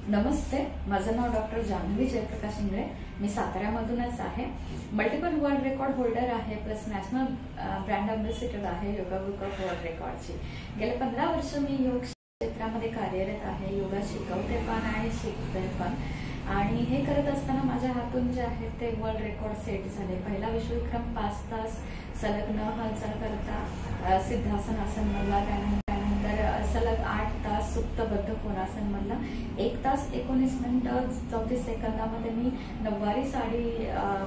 नमस्ते, माझं नाव डॉक्टर जान्हवी जयप्रकाश इंगळे। मी साताऱ्यामधूनच आहे। Multiple world record holder आहे, प्लस नॅशनल ब्रँड अँबॅसेडर आहे योगा बुक ऑफ वर्ल्ड रेकॉर्डची। गेले 15 वर्ष मी योग क्षेत्रामध्ये कार्यरत आहे। योगा शिकवते पण आणि शिकते पण, आणि हे करत असताना माझ्या हातून जे आहे ते वर्ल्ड रेकॉर्ड सेट झाले। पहिला विश्वविक्रम 5 तास सलग न हालचाल करता सिद्धासन आसन मधला, त्यानंतर सलग 8 तास सुप्तबद्ध कोणासन मधला, 1 तास 19 मिनिटं 34 सेकंदामध्ये मी नऊवारी साडी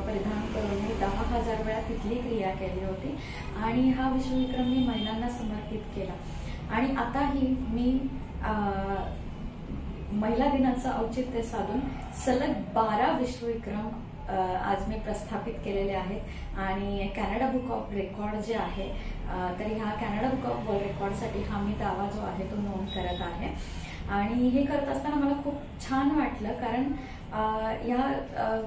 परिधान करून मी 10,000 वेळा तिथली क्रिया केली होती। आणि हा विश्वविक्रम मी महिलांना समर्पित केला। आणि आताही मी महिला दिनाचं औचित्य साधून सलग 12 विश्वविक्रम आज मी प्रस्थापित केलेले आहेत। आणि कॅनडा बुक ऑफ रेकॉर्ड जे आहे, तर ह्या कॅनडा बुक ऑफ वर्ल्ड रेकॉर्डसाठी हा मी दावा जो आहे तो नोंद करत आहे। आणि हे करत असताना मला खूप छान वाटलं, कारण ह्या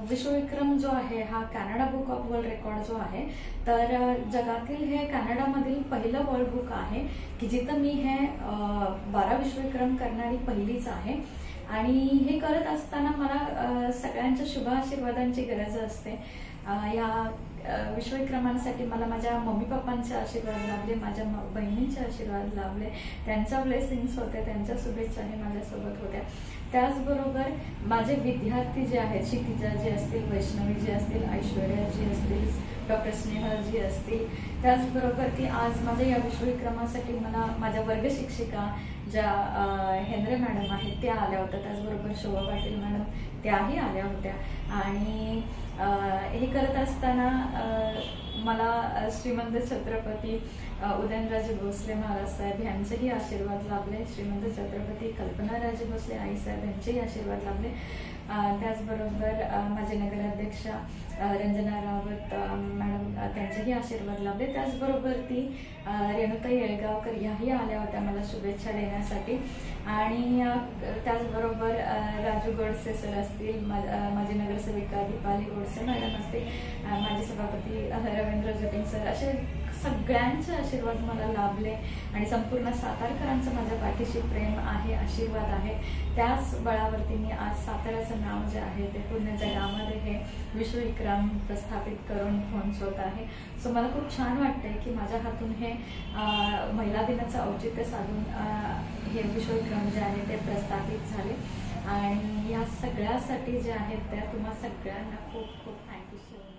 विश्वविक्रम जो आहे हा Canada book of world record जो आहे, तर जगातील हे कॅनडामधील पहिलं वर्ल्ड बुक आहे की जिथं मी हे 12 विश्वविक्रम करणारी पहिलीच आहे। आणि हे करत असताना मला सगळ्यांच्या शुभ आशीर्वादांची गरज असते। या विश्वविक्रमांसाठी मला माझ्या मम्मी पप्पांचे आशीर्वाद लाभले, माझ्या बहिणींचे आशीर्वाद लाभले, त्यांच्या ब्लेसिंग्स होते, त्यांच्या शुभेच्छाही माझ्यासोबत होत्या। त्याचबरोबर माझे विद्यार्थी जे आहेत, क्षितिजा जी असतील, वैष्णवी जी असतील, ऐश्वर्या जी असतील, डॉक्टर स्नेहल जी असतील, त्याचबरोबर की आज माझ्या या विश्वविक्रमासाठी मला माझ्या वर्ग शिक्षिका ज्या हेंद्रे मॅडम आहेत त्या आल्या होत्या, त्याचबरोबर शोभा पाटील मॅडम त्याही आल्या होत्या। आणि हे करत असताना मला श्रीमंत छत्रपती उदयनराजे भोसले महाराज साहेब यांचेही आशीर्वाद लाभले, श्रीमंत छत्रपती कल्पनाराजे भोसले आई साहेब यांचेही आशीर्वाद लाभले। त्याचबरोबर माझे नगराध्यक्षा रंजना रावत मॅडम त्यांचेही आशीर्वाद लाभले। त्याचबरोबर ती रेणुताई येळगावकर याही आल्या होत्या मला शुभेच्छा देण्यासाठी। आणि त्याचबरोबर राजू गोडसे सर असतील, माझी नगरसेविका दीपाली गोडसे मॅडम असतील, माझे सभापती रवींद्र जटिंग सर, असे सगळ्यांचे आशीर्वाद मला लाभले। आणि संपूर्ण सातारकरांचं माझ्या पाठीशी प्रेम आहे, आशीर्वाद आहे। त्याच बळावरती मी आज साताऱ्याचं नाव जे आहे ते पूर्ण जगामध्ये हे विश्वविक्रम प्रस्थापित करून पोहोचवत आहे। सो मला खूप छान वाटतंय की माझ्या हातून हे महिला दिनाचं औचित्य साधून हे विश्वविक्रम जे आहे ते प्रस्थापित झाले। आणि या सगळ्यासाठी जे आहेत त्या तुम्हा सगळ्यांना खूप खूप थँक्यू सो मच।